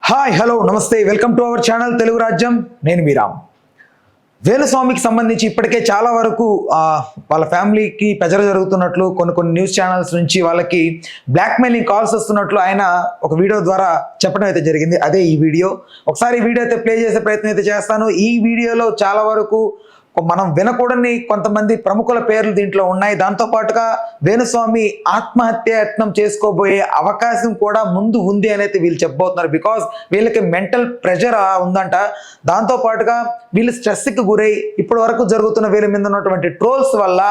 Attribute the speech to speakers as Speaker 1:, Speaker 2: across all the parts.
Speaker 1: Hi hello నమస్తే welcome to our channel Telugu Rajyam. నేను మీరామ్. వేణుస్వామికి సంబంధించి ఇప్పటికే చాలా వరకు వాళ్ళ ఫ్యామిలీకి ప్రెజర్ జరుగుతున్నట్లు కొన్ని న్యూస్ ఛానల్స్ నుంచి వాళ్ళకి బ్లాక్మెయిలింగ్ కాల్స్ వస్తున్నట్లు ఆయన ఒక వీడియో ద్వారా చెప్పడం అయితే జరిగింది. అదే ఈ వీడియో. ఒకసారి ఈ వీడియో అయితే ప్లే చేసే ప్రయత్నం అయితే చేస్తాను. ఈ వీడియోలో చాలా వరకు మనం వినకూడని కొంతమంది ప్రముఖుల పేర్లు దీంట్లో ఉన్నాయి. దాంతోపాటుగా వేణుస్వామి ఆత్మహత్య యత్నం చేసుకోబోయే అవకాశం కూడా ముందు ఉంది అని అయితే వీళ్ళు చెప్పబోతున్నారు. బికాజ్ వీళ్ళకి మెంటల్ ప్రెషర్ ఉందంట. దాంతోపాటుగా వీళ్ళు స్ట్రెస్కి గురై ఇప్పటి వరకు జరుగుతున్న వీళ్ళ మీద ఉన్నటువంటి ట్రోల్స్ వల్ల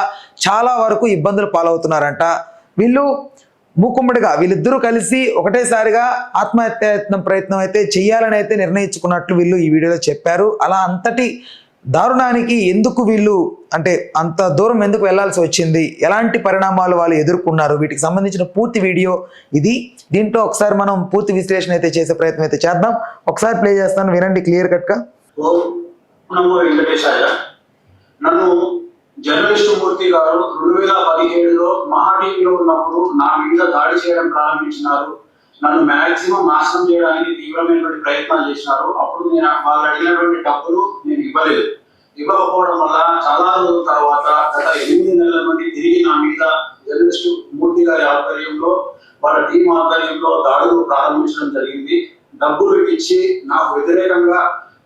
Speaker 1: చాలా వరకు ఇబ్బందులు పాలవుతున్నారంట. వీళ్ళు మూకుమ్మడిగా వీళ్ళిద్దరూ కలిసి ఒకటేసారిగా ఆత్మహత్య యత్నం ప్రయత్నం అయితే చేయాలని అయితే నిర్ణయించుకున్నట్లు వీళ్ళు ఈ వీడియోలో చెప్పారు. అలా అంతటి దారుణానికి ఎందుకు వీళ్ళు అంటే అంత దూరం ఎందుకు వెళ్లాల్సి వచ్చింది, ఎలాంటి పరిణామాలు వాళ్ళు ఎదుర్కొన్నారు, వీటికి సంబంధించిన పూర్తి వీడియో ఇది. దీంట్లో ఒకసారి మనం పూర్తి విశ్లేషణ అయితే చేసే ప్రయత్నం అయితే చేద్దాం. ఒకసారి ప్లే చేస్తాను, వినండి క్లియర్ కట్ గా.
Speaker 2: నన్ను జర్నలిస్టు మూర్తి గారు 2017లో మహా టీవీలో ఉన్నప్పుడు నా మీద దాడి చేయడం ప్రారంభించినారు. నన్ను మాక్సిమం నాశనం చేయడానికి తీవ్రమైనటువంటి ప్రయత్నాలు చేసినారు. అప్పుడు నేను వాళ్ళు అడిగినటువంటి డబ్బులు నేను ఇవ్వకపోవడం వల్ల చాలా రోజుల తర్వాత గత 8 నెలల నుండి తిరిగి నా మీద జర్నలిస్టు మూర్తి గారి ఆధ్వర్యంలో వాళ్ళ టీం ఆధ్వర్యంలో దాడులు ప్రారంభించడం జరిగింది. డబ్బులు ఇచ్చి నాకు వ్యతిరేకంగా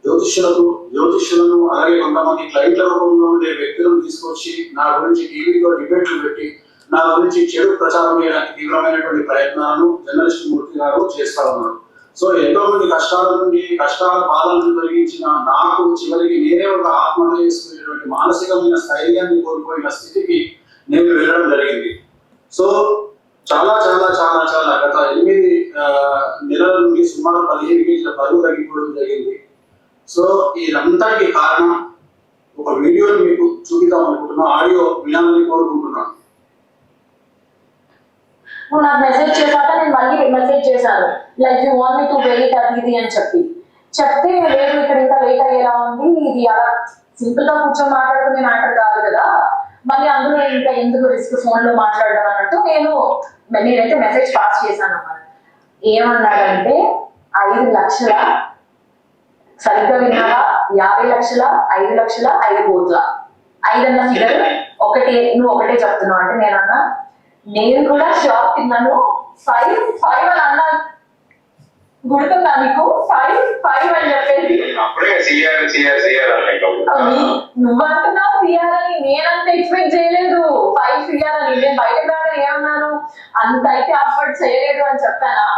Speaker 2: జ్యోతిష్యులను అలాగే కొంతమంది క్లయింట్ల రూపంలో ఉండే వ్యక్తులను తీసుకొచ్చి నా గురించి టీవీలో డిబేట్లు పెట్టి నా గురించి చెడు ప్రచారం చేయడానికి తీవ్రమైనటువంటి ప్రయత్నాలను జర్నలిస్ట్ మూర్తి గారు చేస్తా ఉన్నారు. సో ఎంతో మంది కష్టాల బాధలను తొలగించిన నాకు చివరికి నేనే ఒక ఆత్మహత్య చేసుకునేటువంటి మానసికమైన స్థైర్యాన్ని కోల్పోయిన స్థితికి నేను వెళ్ళడం జరిగింది. సో చాలా చాలా చాలా చాలా గత 8 నెలల నుండి సుమారు 15 కేజీల బరువు తగ్గిపోవడం జరిగింది. సో ఇదంతటికి కారణం ఒక వీడియోని మీకు చూపిద్దాం అనుకుంటున్నా. ఆడియో వినాలని కోరుకుంటున్నాను.
Speaker 3: నువ్వు నాకు మెసేజ్ చేశాక నేను మళ్ళీ మెసేజ్ చేశాను, like you want me to wait అది ఇది అని చెప్తే లేదు ఇక్కడ ఇంకా వెయిట్ అయ్యేలా ఉంది, ఇది అలా సింపుల్ గా కూర్చొని మాట్లాడుకునే మ్యాటర్ కాదు కదా, మళ్ళీ అందులో ఇంకా ఎందుకు రిస్క్ ఫోన్ లో మాట్లాడడం అన్నట్టు నేనైతే మెసేజ్ పాస్ చేశాను అన్నమాట. ఏమన్నాడంటే 5 లక్షల, సరిగ్గా విన్నావా, 50 లక్షల, 5 లక్షల, 5 కోట్ల, 5 అన్న ఫిగర్ ఒకటే, నువ్వు ఒకటే చెప్తున్నావు అంటే నేనన్నా నేను కూడా షాక్ తిన్నాను. 5 అని అన్నా, గుర్తుందా నీకు? 5 అని చెప్పేసి నువ్వంటున్నావు సిఆర్ అని, నేనంత ఎక్స్పెక్ట్ చేయలేదు. 5 సిఆర్ అని నేను బయటకు రాగానే ఏమన్నాను, అంత అయితే అఫోర్డ్ చేయలేదు అని చెప్పానా?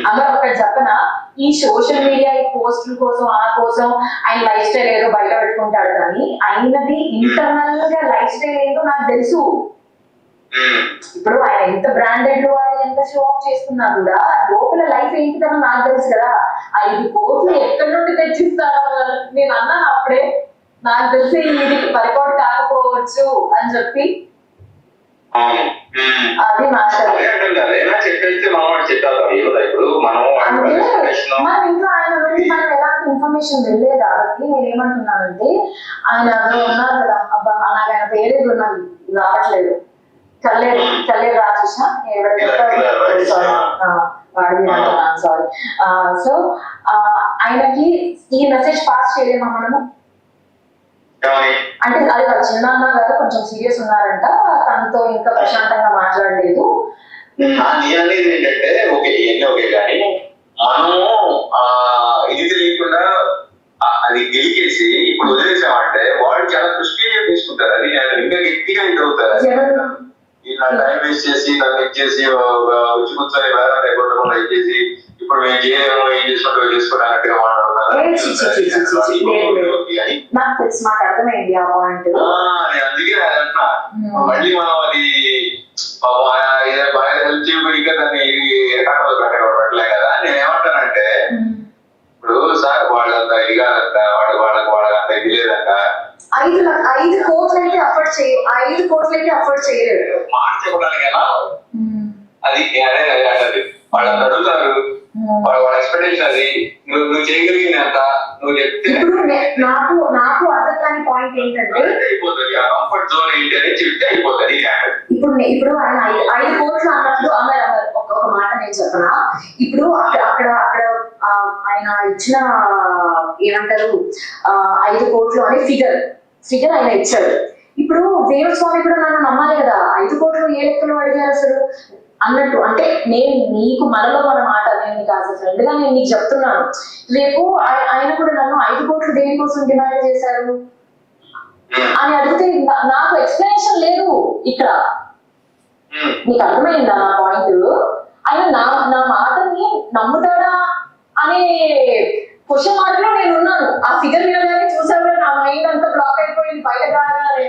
Speaker 3: అలా ఒకటి చెప్పనా, ఈ సోషల్ మీడియా ఈ పోస్టుల కోసం ఆ కోసం ఆయన లైఫ్ స్టైల్ ఏదో బయట పెట్టుకుంటాడు, కానీ అయినది ఇంటర్నల్ గా లైఫ్ స్టైల్ ఏదో నాకు తెలుసు. ఇప్పుడు ఆయన ఎంత బ్రాండెడ్ వాడు, ఎంత షో ఆఫ్ చేసుకున్నా కూడా లోపల లైఫ్ ఏంటిదన్నా నాకు తెలుసు కదా. 5 కోట్లు ఎక్కడి నుండి తెచ్చిస్తాను నేను అన్నాను అప్పుడే. నాకు తెలిసి ఇది వర్కౌట్ కాకపోవచ్చు అని చెప్పి అది మాట్లాడారు. మన ఇంట్లో ఆయన నుండి మనం ఎలాంటి ఇన్ఫర్మేషన్ వెళ్ళలేదు కాబట్టి నేనేమంటున్నానంటే, ఆయన అందులో ఉన్నారు కదా, అబ్బా నాకు ఆయన పేరేది ఉన్నది రావట్లేదు, చల్లేరు రాజేష సారీ. సో ఆయనకి ఈ మెసేజ్ పాస్ చేయలేమా మనము? అంటే అది వాళ్ళ చిన్న అన్న గారు కొంచెం సీరియస్ ఉన్నారంట, తనతో ఇంకా ప్రశాంతంగా మాట్లాడలేదు.
Speaker 4: ఏంటంటే ఓకే కానీ మనము ఇది తెలియకుండా అది గెలికేసి ఇప్పుడు వదిలేసామంటే వాళ్ళు చాలా ప్రెస్టీజియస్ తీసుకుంటారు. అది ఇంకా గట్టిగా ఇది అవుతారు. ఇలా టైం వేస్ట్ చేసి నన్ను ఇచ్చేసి వచ్చి కూర్చొని వేరే కొట్టకుండా ఇచ్చేసి ఇప్పుడు మేము చేయలేము, ఏం చేసుకుంటూ చేసుకోవడం అన్నట్టుగా మాట్లాడుతున్నారు. అందుకే అంటున్నా, మళ్ళీ మనం అది హెల్ప్ చేయక దాన్ని ఎరకాటలో పెట్టలే కదా. నేనేమంటానంటే, ఇప్పుడు సార్ వాళ్ళంతా ఇదిగాదంట, వాళ్ళకంత ఇది లేదంట.
Speaker 3: 5 కోట్లు అయితే అఫోర్డ్ చేయలేదు.
Speaker 4: మాట చెప్పడానికి ఎలా అది అంటది. వాళ్ళంతా అడుగుతారు, వాళ్ళ ఎక్స్పెక్టేషన్ అది. నువ్వు చేయగలిగినంత నువ్వు చెప్తే
Speaker 3: నాకు అర్థం కాని పాయింట్ ఏంటంటే,
Speaker 4: అయిపోతుంది. ఆ కంఫర్ట్ జోన్ ఏంటి అని చెప్తే అయిపోతుంది.
Speaker 3: ఇప్పుడు ఆయన 5 కోట్లు అన్నట్లు అన్నారు. ఒక మాట నేను చెప్పనా, ఇప్పుడు అక్కడ ఆయన ఇచ్చిన ఏమంటారు 5 కోట్లు అనే ఫిగర్ ఆయన ఇచ్చాడు. ఇప్పుడు వేణుస్వామి కూడా నన్ను నమ్మాలి కదా, 5 కోట్లు ఏ లెక్కలో అడిగారు అసలు అన్నట్టు. అంటే నేను నీకు మనలో మన మాట, నేను నీకు యాజ్ ఫ్రెండ్ గా నేను నీకు చెప్తున్నాను. రేపు ఆయన కూడా నన్ను 5 కోట్లు దేనికోసం డిమాండ్ చేశారు అని అడిగితే నాకు ఎక్స్ప్లెనేషన్ లేదు ఇక్కడ. నీకు అర్థమైందా నా పాయింట్? ఆయన నా మాటని నమ్ముతాడా అనే క్వశ్చన్ మార్క్ లో నేను ఉన్నాను. ఆ ఫిగర్ వినగానే చూసావు, నా మైండ్ అంతా బ్లాక్ అయిపోయింది బయట రాగానే.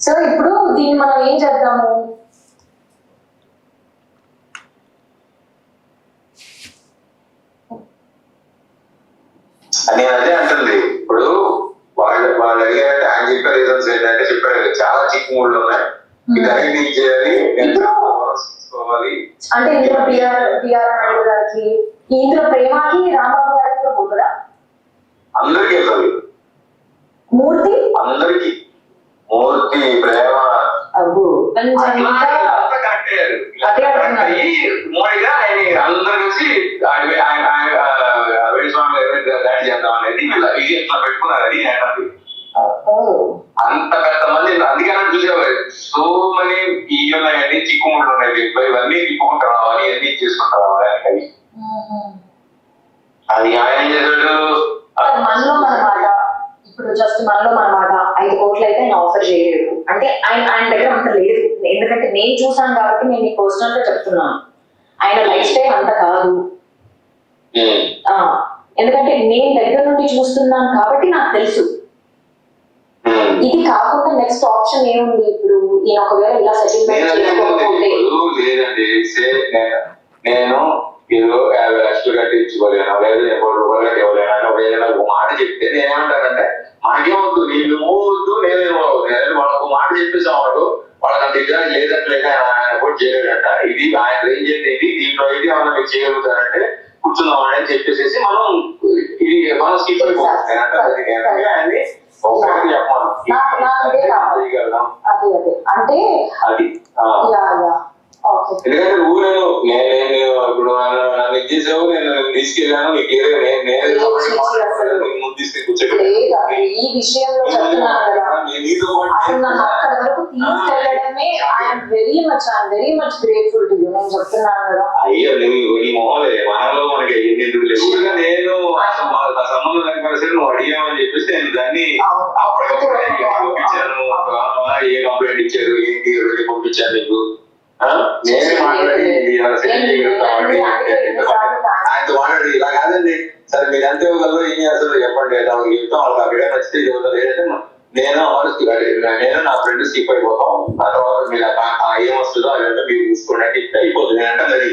Speaker 3: సో ఇప్పుడు దీన్ని మనం ఏం చేద్దాము?
Speaker 4: నేను అదే అంటుంది. ఇప్పుడు వాళ్ళు అడిగారంటే ఆయన చెప్పే రీజన్స్ ఏంటంటే చెప్పారు చాలా చిక్కుముళ్ళు ఉన్నాయి, ఇదన్నీ చేయాలి
Speaker 3: అంటే ఇందులో బిఆర్ నాయుడు గారికి, ఇందులో ప్రేమకి రాంబాబు గారికి కూడా పోతుందా?
Speaker 4: అందరికీ వెళ్తుంది,
Speaker 3: మూర్తి
Speaker 4: అందరికి మూర్తి ప్రేమ మోడీగా ఆయన అందరు కలిసి వేణుస్వామి దాడి చేద్దాం అనేది ఇది ఎట్లా పెట్టుకున్నారు అది అంత పెద్ద మంది. అందుకని చూసేవారు సో మనీ ఇవి ఉన్నాయండి, చిక్కుముళ్ళు ఉన్నాయి, ఇవన్నీ తిప్పుకుంటూ రావాలి, ఇవన్నీ చేసుకుంటూ రావాలి అని. అది ఆయన ఏం చేశాడు,
Speaker 3: మనలో మన మాట. ఇప్పుడు జస్ట్ మనలో మన మాట 5 కోట్లు అయితే ఆయన ఆఫర్ చేయలేదు అంటే ఆయన దగ్గర అంత లేదు. ఎందుకంటే నేను చూసాను కాబట్టి నేను నీకు పర్సనల్ గా చెప్తున్నాను. ఆయన లైఫ్ స్టైల్ అంత కాదు. ఎందుకంటే నేను దగ్గర నుండి చూస్తున్నాను కాబట్టి నాకు తెలుసు. ఇది కాకుండా నెక్స్ట్ ఆప్షన్ ఏముంది? ఇప్పుడు నేను ఒకవేళ ఇలా సెటిల్మెంట్ చేసుకోకపోతే
Speaker 4: లేదండి, నేను ఏదో 50 లక్షలు కట్టించుకోలేను, లేదు 1 కోటి రూపాయలు ఇవ్వలేను అని ఒకవేళ ఒక మాట చెప్తే నేనేమంటానంటే మనకేమవుతు, నీళ్ళు వద్దు నేనేమో వాళ్ళకు మాట చెప్పేసాం వాడు వాళ్ళకంత ఇద్దరు లేదట్లేదు ఆయన కూడా చేయలేదంట. ఇది ఆయన రేంజ్ ఇది, దీంట్లో అయితే ఏమన్నా మీరు చేయగలుగుతారంటే కూర్చుందాం అని చెప్పేసి మనం ఇది మనం స్కిప్ అయిపోతుంది. ఆయన్ని ఒకటి చెప్పాను
Speaker 3: అంటే
Speaker 4: ఎందుకంటే నువ్వు నేను ఇప్పుడు నన్ను ఇచ్చేసావు, నేను తీసుకెళ్ళాను, నీకు ముందు తీసుకెళ్ళి కూర్చోబెట్టాను.
Speaker 3: ఈ విషయంలో చెప్తున్నాను కదా, అసలు నన్ను అక్కడి వరకు తీసుకెళ్ళడమే very much grateful to you. నేను చెప్తున్నాను కదా.
Speaker 4: అయ్యో నువ్వు ఈ మొహలే మనలో మనకి ఎందుకు లేదు. నేను సంబంధం లేకపోతే సరే నువ్వు అడిగామని చెప్పేసి నేను దాన్ని పంపించాను. ఏ కంప్లైంట్ ఇచ్చారు, ఏంటి పంపించాను నీకు, నేనే మాట్లాడి ఆయనతో మాట్లాడి ఇలా కాదండి సరే మీరు ఎంత ఇవ్వగలరు, ఏం చేస్తారో చెప్పండి, వాళ్ళకి చెప్తాం, వాళ్ళకి అక్కడే నచ్చితే ఇవ్వగలరు. లేదంటే నేను నా ఫ్రెండ్ స్కిప్ అయిపోతాం, ఆ తర్వాత మీరు ఏం వస్తుందో అదంతా మీరు చూసుకోండి అంటే ఇట్లా అయిపోతుంది. నేనంటే అది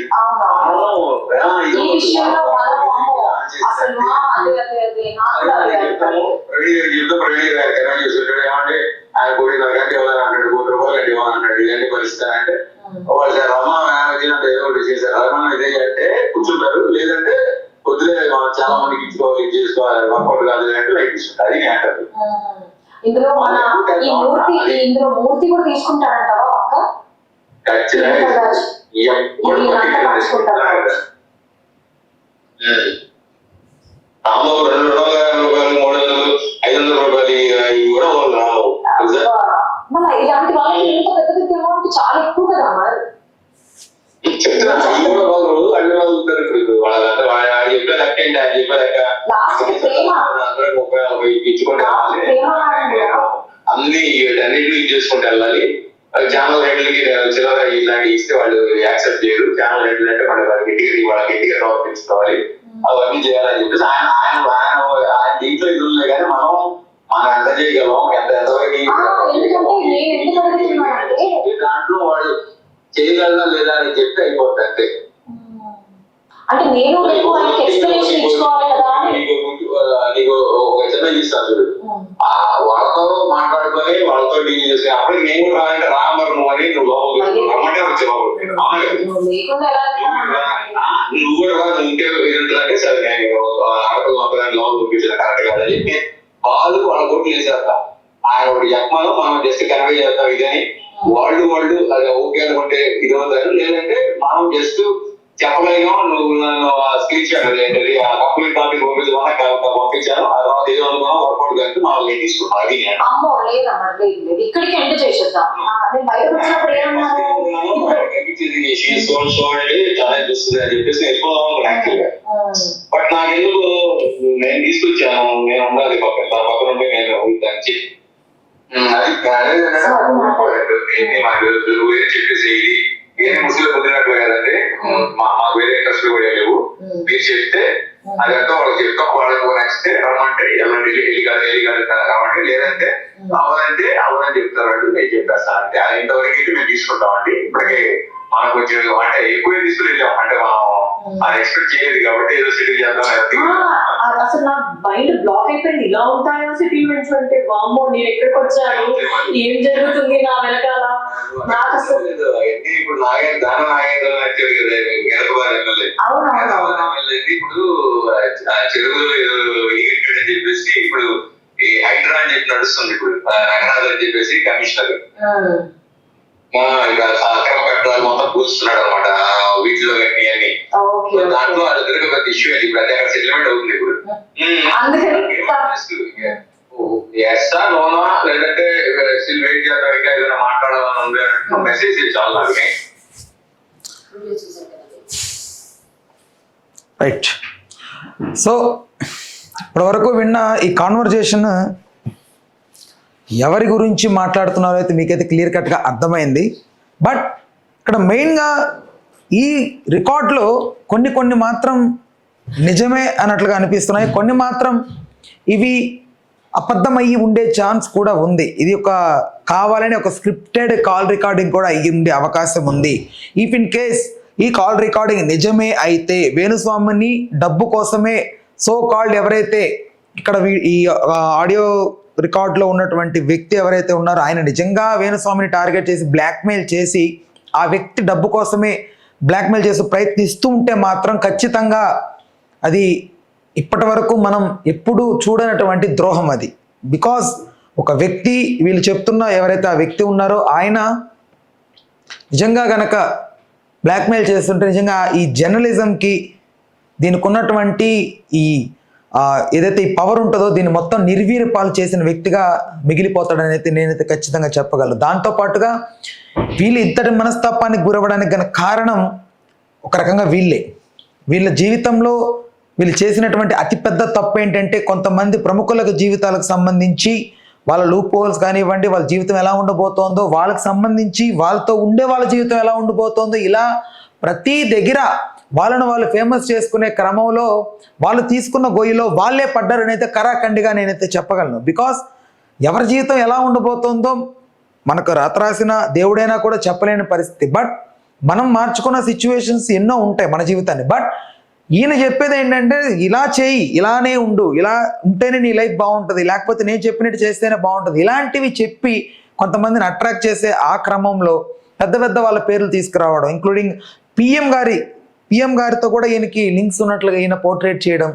Speaker 4: ప్రవీణ్ గారు చూసుకుంటాడు ఏమంటే ఆయన కోటి గంట ఇవ్వాలని అంటాడు, 1 కోటి రూపాయలు గంట ఇవ్వాలని అంటాడు, ఇవన్నీ పరిస్థితి వాళ్ళు సార్ రమా వచ్చినట్టు ఏదో ఒకటి చేశారు. రమా ఇదే అంటే కూర్చుంటారు, లేదంటే పొద్దునే చాలా మందికి ఇచ్చుకోవాలి, చేసుకోవాలి, వర్కౌట్ కాదు అంటే లైక్ తీసుకుంటారు. అది నేను అంటారు.
Speaker 3: ఇందులో మూర్తి కూడా తీసుకుంటాడంటావా పక్క?
Speaker 4: రాంబాబు 200 రూపాయలు 300 500 రూపాయలు కూడా రావు.
Speaker 3: మళ్ళీ ఇలాంటి వాళ్ళకి ఇంత పెద్ద పెద్ద అమౌంట్ చాలా ఎక్కువ కదా మరి.
Speaker 4: చెప్తున్నా కూడా వాళ్ళు అన్ని వాళ్ళు వాళ్ళంతా వాళ్ళు చెప్పే లెక్క ఏంటి, ఆయన చెప్పే లెక్క అందరూ 30-40 ఇచ్చుకుంటే అన్ని వీటన్నిటిని ఇది చేసుకుంటూ వెళ్ళాలి. ఛానల్ రేట్లకి చిల్లర ఇలాంటి ఇస్తే వాళ్ళు యాక్సెప్ట్ చేయరు. ఛానల్ రేట్లు అంటే వాళ్ళకి గట్టిగా టాప్ తీసుకోవాలి, అవన్నీ చేయాలని చెప్పేసి ఆయన దీంట్లో ఇది ఉన్నాయి. కానీ మనం ఎంత చేయగలం, ఎంతవరకు దాంట్లో వాళ్ళు చేయగలరా లేదా అని చెప్తే అయిపోతుంది అంతే.
Speaker 3: అంటే నేను
Speaker 4: నీకు ఒక చిన్న ఇస్తాను చూడు, వాళ్ళతో మాట్లాడుకొని వాళ్ళతో డీల్ చేసి అప్పటికి నేను కూడా రాలంటే రామరు నువ్వు అని నువ్వు లోపలికి రమ్మంటే వచ్చే లోపలికి నువ్వు కూడా ఉంటే ఏంటంటే సరే నేను ఆడపిల్ల మొక్కదాన్ని లోపల పంపించిన కరెక్ట్ కాదని చెప్పి వాళ్ళ కోట్లు వేసేస్తా. ఆయన ఒకటి చెప్పమను, మనం జస్ట్ కన్వే చేస్తాం ఇదని. వాళ్ళు అది ఓకే అనుకుంటే ఇది అవుతారు, లేదంటే మనం జస్ట్ చెప్పలేను. నువ్వు నన్ను స్క్రీన్ షాట్ ఏంటది ఆ కంప్లీట్ టాపిక్ పంపించాను. ఆ తర్వాత ఏదో అనుకున్నా వర్కౌట్ కానీ మామూలు తీసుకున్నాను. అది
Speaker 3: అమ్మో లేదమ్మా లేదు ఇక్కడికి ఎండ్ చేసేద్దాం. నేను బయటకు వచ్చినప్పుడు ఏమన్నాను
Speaker 4: చాలా చూస్తుంది అని చెప్పేసి వెళ్ళిపోదాం యాక్చువల్ గా. బట్ నాకెందుకు నేను తీసుకొచ్చాను, నేను ఉండాలి పక్కన ఉంటే నేను దాన్ని అది వేరే చెప్పేసి ఇది ఏం ముసుగులో కుదిరినట్లు కదండి. మాకు వేరే ఇంట్రెస్ట్ కూడా లేవు. మీరు చెప్తే అదంతా వాళ్ళకి చెప్తాం. వాళ్ళకి నచ్చితే రమ్మంటే వెళ్ళి కాబట్టి లేదంటే అవదని చెప్తారు వాళ్ళు. నేను చెప్పేస్తాను అంటే ఇంతవరకు అయితే మేము తీసుకుంటామండి. ఇప్పటికే మనకు కొంచెం అంటే ఎక్కువ తీసుకుని వెళ్ళాం. అంటే మనం అది ఎక్స్పెక్ట్ చేయలేదు కాబట్టి ఏదో సిటీ చేద్దాం.
Speaker 3: అసలు నా మైండ్ బ్లాక్ అయిపోయింది. ఇలా ఉంటాయా సెటిల్మెంట్స్ అంటే? వామ్మో నేను ఎక్కడికి వచ్చాను, ఏం జరుగుతుంది నా వెనకాల? నాకు అసలు
Speaker 4: ఇప్పుడు దానం నాగేంద్ర వచ్చాడు కదా ఎమ్మెల్యే. ఇప్పుడు చెరువులో ఏదో ఈగెట్టాడు అని చెప్పేసి ఇప్పుడు ఈ హైడ్రా అని చెప్పి నడుస్తుంది. ఇప్పుడు రంగనాథ్ అని చెప్పేసి కమిషనర్ అక్రమ కట్టడాలు మొత్తం కూర్చున్నాడు అనమాట వీటిలో కట్టి అని. దాంట్లో అది పెద్ద ఇష్యూ అది. ఇప్పుడు అదే సెటిల్మెంట్ అవుతుంది ఇప్పుడు. ఎస్సా నోనా లేదంటే స్టిల్ వెయిట్ చేద్దాం ఇంకా ఏదైనా మాట్లాడాలని ఉంది అన్నట్టు మెసేజ్ చాలా నాకు.
Speaker 1: రైట్. సో ఇప్పటి వరకు విన్న ఈ కాన్వర్జేషన్ ఎవరి గురించి మాట్లాడుతున్నారో అయితే మీకైతే క్లియర్ కట్గా అర్థమైంది. బట్ ఇక్కడ మెయిన్గా ఈ రికార్డులో కొన్ని మాత్రం నిజమే అన్నట్లుగా అనిపిస్తున్నాయి. కొన్ని మాత్రం ఇవి అబద్ధమయ్యి ఉండే ఛాన్స్ కూడా ఉంది. ఇది ఒక కావాలని ఒక స్క్రిప్టెడ్ కాల్ రికార్డింగ్ కూడా అయ్యి ఉండే అవకాశం ఉంది. ఇఫ్ ఇన్ కేస్ ఈ కాల్ రికార్డింగ్ నిజమే అయితే వేణుస్వామిని డబ్బు కోసమే సో కాల్డ్ ఎవరైతే ఇక్కడ ఈ ఆడియో రికార్డులో ఉన్నటువంటి వ్యక్తి ఎవరైతే ఉన్నారో ఆయన నిజంగా వేణుస్వామిని టార్గెట్ చేసి బ్లాక్మెయిల్ చేసి ఆ వ్యక్తి డబ్బు కోసమే బ్లాక్మెయిల్ చేసి ప్రయత్నిస్తూ ఉంటే మాత్రం ఖచ్చితంగా అది ఇప్పటి వరకు మనం ఎప్పుడూ చూడనటువంటి ద్రోహం అది. బికాజ్ ఒక వ్యక్తి వీళ్ళు చెప్తున్న ఎవరైతే ఆ వ్యక్తి ఉన్నారో ఆయన నిజంగా గనక బ్లాక్మెయిల్ చేస్తుంటే నిజంగా ఈ జర్నలిజంకి దీనికి ఉన్నటువంటి ఈ ఏదైతే ఈ పవర్ ఉంటుందో దీన్ని మొత్తం నిర్వీర్యపాలు చేసిన వ్యక్తిగా మిగిలిపోతాడని అయితే నేనైతే ఖచ్చితంగా చెప్పగలను. దాంతోపాటుగా వీళ్ళు ఇంతటి మనస్తాపానికి గురవడానికి గల కారణం ఒక రకంగా వీళ్ళ జీవితంలో వీళ్ళు చేసినటువంటి అతిపెద్ద తప్పు ఏంటంటే కొంతమంది ప్రముఖులకు జీవితాలకు సంబంధించి వాళ్ళ లూప్ హోల్స్ కానివ్వండి, వాళ్ళ జీవితం ఎలా ఉండబోతోందో, వాళ్ళకి సంబంధించి వాళ్ళతో ఉండే వాళ్ళ జీవితం ఎలా ఉండబోతోందో, ఇలా ప్రతి దగ్గర వాళ్ళను వాళ్ళు ఫేమస్ చేసుకునే క్రమంలో వాళ్ళు తీసుకున్న గొయ్యిలో వాళ్ళే పడ్డారని అయితే కరాఖండిగా నేనైతే చెప్పగలను. బికాస్ ఎవరి జీవితం ఎలా ఉండబోతోందో మనకు రాసిన దేవుడైనా కూడా చెప్పలేని పరిస్థితి. బట్ మనం మార్చుకున్న సిచ్యువేషన్స్ ఎన్నో ఉంటాయి మన జీవితాన్ని. బట్ ఈయన చెప్పేది ఏంటంటే ఇలా చేయి, ఇలానే ఉండు, ఇలా ఉంటేనే నీ లైఫ్ బాగుంటుంది, లేకపోతే నేను చెప్పినట్టు చేస్తేనే బాగుంటుంది, ఇలాంటివి చెప్పి కొంతమందిని అట్రాక్ట్ చేసే ఆ క్రమంలో పెద్ద వాళ్ళ పేర్లు తీసుకురావడం, ఇంక్లూడింగ్ పిఎం గారితో కూడా ఈయనకి లింక్స్ ఉన్నట్లుగా ఈయన పోర్ట్రేట్ చేయడం,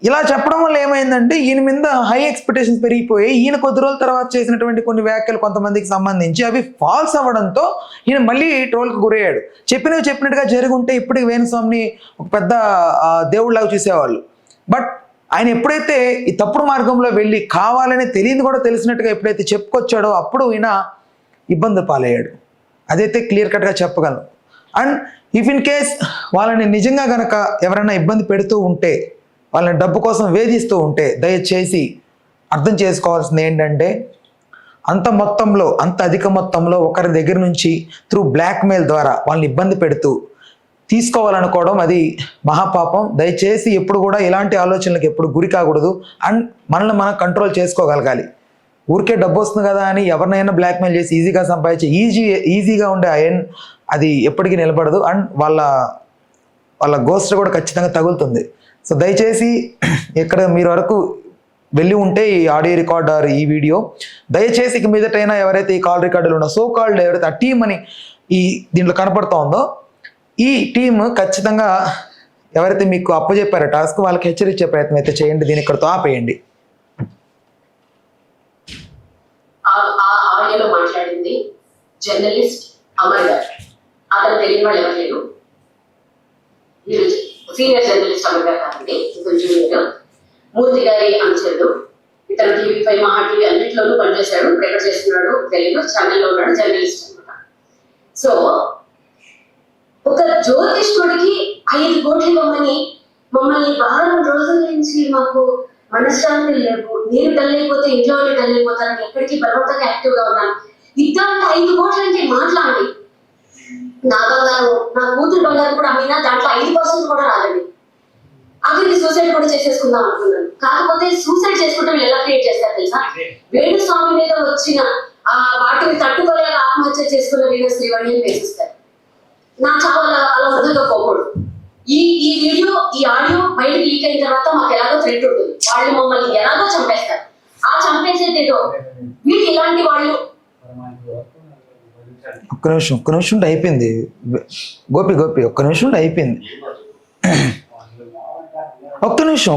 Speaker 1: ఇలా చెప్పడం వల్ల ఏమైందంటే ఈయన మీద హై ఎక్స్పెక్టేషన్స్ పెరిగిపోయి ఈయన కొద్ది రోజుల తర్వాత చేసినటువంటి కొన్ని వ్యాఖ్యలు కొంతమందికి సంబంధించి అవి ఫాల్స్ అవ్వడంతో ఈయన మళ్ళీ ట్రోల్కి గురయ్యాడు. చెప్పినట్టుగా జరిగి ఉంటే ఇప్పటికి వేణుస్వామిని ఒక పెద్ద దేవుళ్ళలాగా చూసేవాళ్ళు. బట్ ఆయన ఎప్పుడైతే ఈ తప్పుడు మార్గంలో వెళ్ళి కావాలని తెలియదు కూడా తెలిసినట్టుగా ఎప్పుడైతే చెప్పుకొచ్చాడో అప్పుడు ఈయన ఇబ్బంది పాలయ్యాడు. అదైతే క్లియర్ కట్గా చెప్పగలను. అండ్ ఇఫ్ ఇన్ కేస్ వాళ్ళని నిజంగా గనక ఎవరైనా ఇబ్బంది పెడుతూ ఉంటే, వాళ్ళని డబ్బు కోసం వేధిస్తూ ఉంటే దయచేసి అర్థం చేసుకోవాల్సింది ఏంటంటే అంత అధిక మొత్తంలో ఒకరి దగ్గర నుంచి త్రూ బ్లాక్మెయిల్ ద్వారా వాళ్ళని ఇబ్బంది పెడుతూ తీసుకోవాలనుకోవడం అది మహాపాపం. దయచేసి ఎప్పుడు కూడా ఇలాంటి ఆలోచనలకు ఎప్పుడు గురి కాకూడదు. అండ్ మనల్ని మనం కంట్రోల్ చేసుకోగలగాలి. ఊరికే డబ్బు వస్తుంది కదా అని ఎవరినైనా బ్లాక్మెయిల్ చేసి ఈజీగా సంపాదించి ఈజీగా ఉండే అది ఎప్పటికీ నిలబడదు. అండ్ వాళ్ళ గోస్ట్ కూడా ఖచ్చితంగా తగులుతుంది. సో దయచేసి ఇక్కడ మీరు వరకు వెళ్ళి ఉంటే ఈ ఆడియో రికార్డర్ ఈ వీడియో దయచేసి ఇక మీదటైనా ఎవరైతే ఈ కాల్ రికార్డులు ఉన్నో సో కాల్డ్ ఎవరైతే ఆ టీం అని దీంట్లో కనపడుతూ ఉందో ఈ టీం ఖచ్చితంగా ఎవరైతే మీకు అప్పచెప్పారో టాస్క్ వాళ్ళకి హెచ్చరించే ప్రయత్నం అయితే చేయండి. దీని ఇక్కడతో ఆపేయండి.
Speaker 5: ఆడియోలో మాట్లాడింది జర్నలిస్ట్ అమర్ గారు. అతను తెలియని వాళ్ళు ఎవరు లేరు. వీరు సీనియర్ జర్నలిస్ట్ అమర్ కాదండి, ఇతను జూనియర్. మూర్తి గారి అనుచరుడు. ఇతను టీవీ5, మహా టీవీ అన్నింటిలోనూ పనిచేశాడు. ఇప్పుడు ఎక్కడ చేస్తున్నాడు తెలియదు, ఛానల్లో ఉన్నాడు, జర్నలిస్ట్ అనమాట. సో ఒక జ్యోతిష్కుడికి 5 కోట్లు ఇవ్వమని మమ్మల్ని వారం రోజుల నుంచి మాకు మనశ్శాంతి లేవు, నేను డల్లైపోతే ఇంట్లో వాళ్ళు డల్లైపోతారని ఎక్కడికి బలవంతంగా యాక్టివ్ గా ఉన్నాను. ఇద్దామంటే 5 కోట్లు అంటే మాట్లాడి నా బంగారం, నా కూతురు బంగారం కూడా అమ్మినా దాంట్లో 5% కూడా రాదండి. అక్కడికి సూసైడ్ కూడా చేసేసుకుందాం అనుకున్నాను. కాకపోతే సూసైడ్ చేసుకుంటే వీళ్ళు ఎలా క్రియేట్ చేస్తారు తెలుసా? వేణుస్వామి మీద వచ్చిన ఆ వాటిని తట్టుకోలేక ఆత్మహత్య చేసుకున్న వీణ శ్రీవాణి అని పేసిస్తారు. నా చావు అలా వృధంగా పోకూడదు. ఈ వీడియో, ఈ ఆడియో బయటకు లీక్ అయిన తర్వాత మాకు ఎలాగో థ్రెట్ ఉంటుంది, వాళ్ళు మమ్మల్ని ఎలాగో చంపేస్తారు. ఆ చంపేసేదేదో వీళ్ళు ఇలాంటి వాళ్ళు.
Speaker 1: ఒక్క నిమిషం ఉంటే అయిపోయింది గోపి, ఒక్క నిమిషం ఉంటే అయిపోయింది. ఒక్క నిమిషం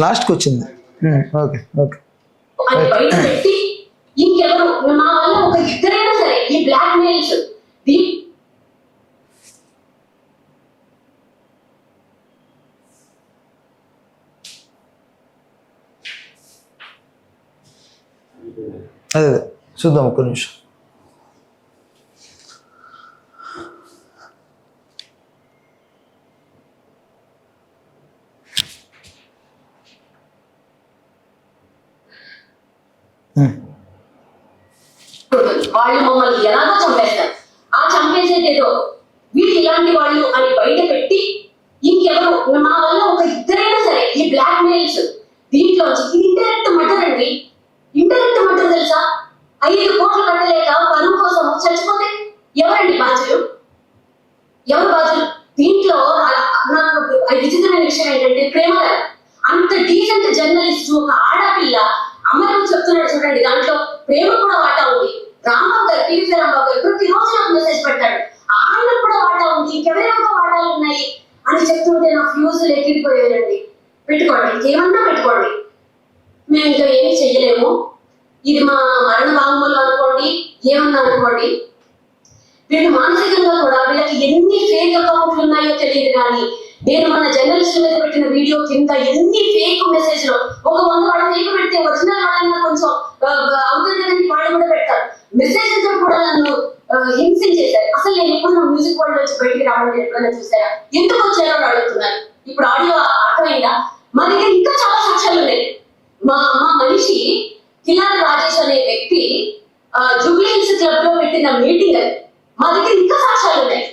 Speaker 1: లాస్ట్కి వచ్చింది. ఓకే
Speaker 5: అని బయట పెట్టి ఇంకెవరు మా వల్ల ఒక ఇద్దరైనా సరే ఈ బ్లాక్ మెయిల్స్
Speaker 1: అదే చూద్దాం ఒక్క నిమిషం.
Speaker 5: వాళ్ళు మమ్మల్ని ఎలాగో చంపేస్తారు. ఆ చంపేసేదేదో వీళ్ళు ఇలాంటి వాళ్ళు అని బయట పెట్టి ఇంకెవరు మా వల్ల ఒక ఇద్దరైనా సరే ఈ బ్లాక్ మెయిల్స్ దీంట్లో ఇండైరెక్ట్ మర్డర్ అండి. ఇండైరెక్ట్ మర్డర్ తెలుసా? 5 కోట్లు కట్టలేక పరువు కోసం చచ్చిపోతే ఎవరండి బాధ్యులు? ఎవరు బాధ్యులు? దీంట్లో నాకు విచిత్రమైన విషయం ఏంటంటే, ప్రేమ గారు అంత డీసెంట్ జర్నలిస్ట్, ఒక ఆడపిల్ల అమ్మగారు చెప్తున్నాడు చూడండి, దాంట్లో ప్రేమ కూడా వాటా ఉంది. రాంబాబు గారు, టీవీ రాంబాబు గారు ప్రతిరోజు నాకు మెసేజ్ పెట్టాడు, ఆయన కూడా వాటా ఉంది, ఇంకెవరైనా వాటాలు ఉన్నాయి అని చెప్తుంటే నా ఫ్యూజులు ఎగిరిపోయానండి. పెట్టుకోండి, ఇంకేమన్నా పెట్టుకోండి, మేము ఇంకా ఏమి చెయ్యలేము. ఇది మా మరణ వాంగ్మూలం అనుకోండి, ఏమన్నా అనుకోండి. వీళ్ళు మానసికంగా కూడా వీళ్ళకి ఎన్ని ఫేక్ అకౌంట్లు ఉన్నాయో తెలియదు. కానీ నేను మన జర్నలిస్ట్ మీద పెట్టిన వీడియో కింద ఎన్ని ఫేక్ మెసేజ్ లో ఒక 100 వాళ్ళు ఫేక్ పెడితే ఒరిజినల్ వాళ్ళైనా కొంచెం అవుతుంది కదండి, వాళ్ళు కూడా పెడతారు. మెసేజ్ కూడా నన్ను హింసించేశారు. అసలు నేను ఎప్పుడు నా మ్యూజిక్ వరల్డ్ వచ్చి బయటికి రావడం ఎప్పుడైనా చూసారా? ఎందుకు వచ్చారో అడుగుతున్నారు. ఇప్పుడు ఆడియో అర్థమైందా? మా దగ్గర ఇంకా చాలా సాక్ష్యాలు ఉన్నాయి. మా మనిషి కిలారి రాజేష్ అనే వ్యక్తి జూబ్లీహిల్స్ క్లబ్ లో పెట్టిన మీటింగ్ అది. మా దగ్గర ఇంకా సాక్ష్యాలు ఉన్నాయి.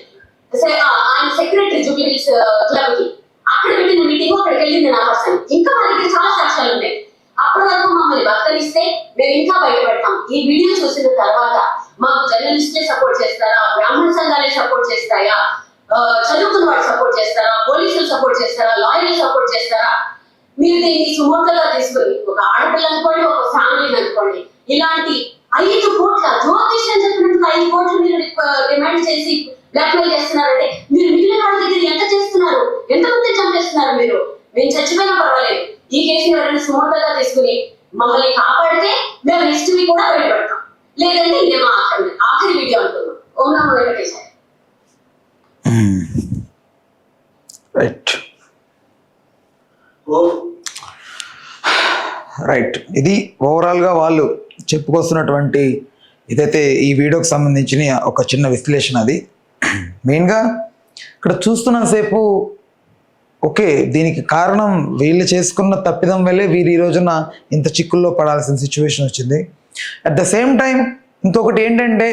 Speaker 5: ఆయన సెక్రటరీ జూబ్లీహిల్స్ క్లబ్ కి అక్కడ పెట్టిన మీటింగ్, అక్కడికి వెళ్ళింది నా పర్సన్. ఇంకా మా దగ్గర చాలా సాక్ష్యాలు ఉన్నాయి. అప్పటి వరకు మమ్మల్ని భక్తరిస్తే మేము ఇంకా బయట పెడతాం. ఈ వీడియో చూసిన తర్వాత మాకు జర్నలిస్టే సపోర్ట్ చేస్తారా, బ్రాహ్మణ సంఘాలే సపోర్ట్ చేస్తాయా, చదువుకున్న వాళ్ళు సపోర్ట్ చేస్తారా, పోలీసులు సపోర్ట్ చేస్తారా, లాయర్లు సపోర్ట్ చేస్తారా? మీరు దీన్ని సుమోటగా తీసుకొని, ఒక ఆడపిల్ల అనుకోండి, ఒక ఫ్యామిలీని అనుకోండి, ఇలాంటి 5 కోట్ల జ్యోతిష్యం చెప్పినందుకు 5 కోట్లు మీరు డిమాండ్ చేసి బ్లాక్మెయిల్ చేస్తున్నారంటే మీరు మిగిలిన వాళ్ళ దగ్గర ఎంత చేస్తున్నారు? ఎంతమంది చంపేస్తున్నారు మీరు? మేము చచ్చిపోయినా పర్వాలేదు, ఈ కేసుని ఎవరైనా సుమోటగా తీసుకుని మమ్మల్ని కాపాడితే మేము నెక్స్ట్ వీక్ కూడా బయటపెడతాం. లేదంటే ఇదేమో ఆఖరి వీడియో అనుకున్నాం. ఓం నమో వెంకటేశాయ.
Speaker 1: రైట్, ఇది ఓవరాల్గా వాళ్ళు చెప్పుకొస్తున్నటువంటి ఇదైతే ఈ వీడియోకి సంబంధించిన ఒక చిన్న విశ్లేషణ. అది మెయిన్గా ఇక్కడ చూస్తున్నంతసేపు ఓకే, దీనికి కారణం వీళ్ళు చేసుకున్న తప్పిదం వల్లే వీరు ఈ రోజున ఇంత చిక్కుల్లో పడాల్సిన సిచ్యువేషన్ వచ్చింది. అట్ ద సేమ్ టైం ఇంకొకటి ఏంటంటే,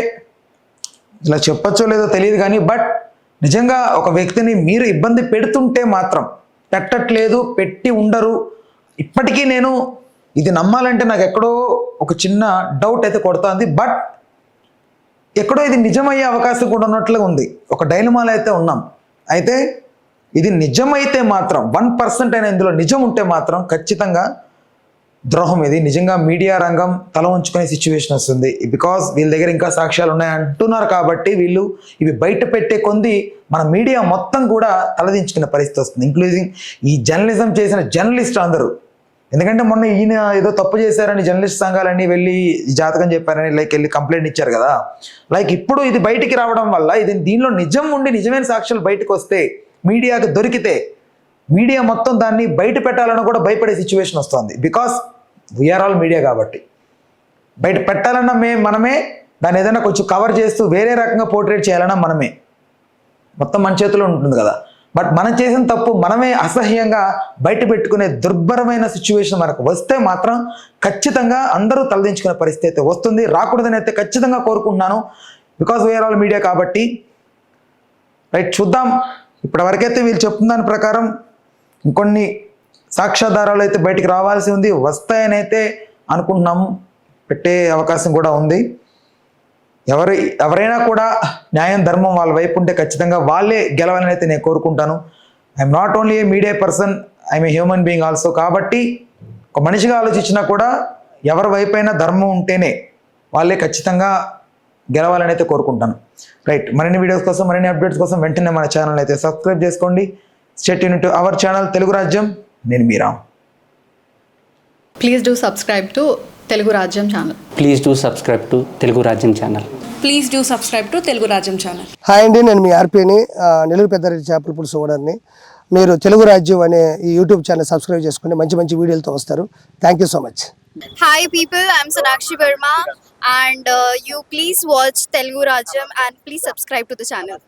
Speaker 1: ఇలా చెప్పచ్చో లేదో తెలియదు కానీ, బట్ నిజంగా ఒక వ్యక్తిని మీరు ఇబ్బంది పెడుతుంటే మాత్రం, పెట్టట్లేదు, పెట్టి ఉండరు, ఇప్పటికీ నేను ఇది నమ్మాలంటే నాకు ఎక్కడో ఒక చిన్న డౌట్ అయితే కొడుతుంది. బట్ ఎక్కడో ఇది నిజమయ్యే అవకాశం కూడా ఉన్నట్లుగా ఉంది. ఒక డైలమాలో అయితే ఉన్నాం. అయితే ఇది నిజమైతే మాత్రం 1% అయినా ఇందులో నిజం ఉంటే మాత్రం ఖచ్చితంగా ద్రోహం. ఇది నిజంగా మీడియా రంగం తల ఉంచుకునే సిచ్యువేషన్ వస్తుంది. బికాజ్ వీళ్ళ దగ్గర ఇంకా సాక్ష్యాలు ఉన్నాయి అంటున్నారు కాబట్టి వీళ్ళు ఇవి బయట పెట్టే కొంది మన మీడియా మొత్తం కూడా తలదించుకునే పరిస్థితి వస్తుంది, ఇంక్లూజింగ్ ఈ జర్నలిజం చేసిన జర్నలిస్ట్ అందరూ. ఎందుకంటే మొన్న ఈయన ఏదో తప్పు చేశారని జర్నలిస్ట్ సంఘాలన్నీ వెళ్ళి జాతకం చెప్పారని వెళ్ళి కంప్లైంట్ ఇచ్చారు కదా. ఇప్పుడు ఇది బయటికి రావడం వల్ల దీనిలో నిజం ఉండి నిజమైన సాక్ష్యాలు బయటకు వస్తే మీడియాకి దొరికితే మీడియా మొత్తం దాన్ని బయట పెట్టాలని కూడా భయపడే సిచ్యువేషన్ వస్తుంది. బికాస్ వీఆర్ ఆల్ మీడియా కాబట్టి బయట పెట్టాలన్నా మనమే, దాన్ని ఏదైనా కొంచెం కవర్ చేస్తూ వేరే రకంగా పోర్ట్రేట్ చేయాలన్నా మనమే, మొత్తం మన చేతిలో ఉంటుంది కదా. బట్ మనం చేసిన తప్పు మనమే అసహ్యంగా బయట పెట్టుకునే దుర్భరమైన సిచ్యువేషన్ మనకు వస్తే మాత్రం ఖచ్చితంగా అందరూ తలదించుకునే పరిస్థితి అయితే వస్తుంది. రాకూడదని అయితే ఖచ్చితంగా కోరుకుంటున్నాను. బికాస్ వీఆర్ ఆల్ మీడియా కాబట్టి. రైట్, చూద్దాం. ఇప్పటివరకైతే వీళ్ళు చెప్తున్న దాని ప్రకారం ఇంకొన్ని సాక్ష్యాధారాలు అయితే బయటికి రావాల్సి ఉంది, వస్తాయని అయితే అనుకుంటున్నాము. పెట్టే అవకాశం కూడా ఉంది. ఎవరైనా కూడా న్యాయం ధర్మం వాళ్ళ వైపు ఉంటే ఖచ్చితంగా వాళ్ళే గెలవాలని అయితే నేను కోరుకుంటాను. I'm not only A media person, I'm a human being also. కాబట్టి ఒక మనిషిగా ఆలోచించినా కూడా ఎవరి వైపైనా ధర్మం ఉంటేనే వాళ్ళే ఖచ్చితంగా గెలవాలని అయితే కోరుకుంటాను. రైట్, మరిన్ని వీడియోస్ కోసం, మరిన్ని అప్డేట్స్ కోసం వెంటనే మన ఛానల్ అయితే సబ్స్క్రైబ్ చేసుకోండి. Stay tune to our channel Telugu Rajyam. నేను Meera.
Speaker 6: Please do subscribe to Telugu Rajyam channel.
Speaker 7: Please do subscribe to Telugu Rajyam channel.
Speaker 8: Please do subscribe to Telugu Rajyam channel.
Speaker 9: Hi అండి, నేను మీ ఆర్పీని, నెల్లూరు పెద్దారెడ్డి చేపల పులుసు ఓనర్ని. మీరు తెలుగు రాజ్యం అనే ఈ యూట్యూబ్ ఛానల్ సబ్స్క్రైబ్ చేసుకుని మంచి మంచి వీడియోలతో వస్తారు. Thank you so much.
Speaker 10: Hi people, I'm Sonakshi Verma and you please watch Telugu Rajyam and please subscribe to the channel.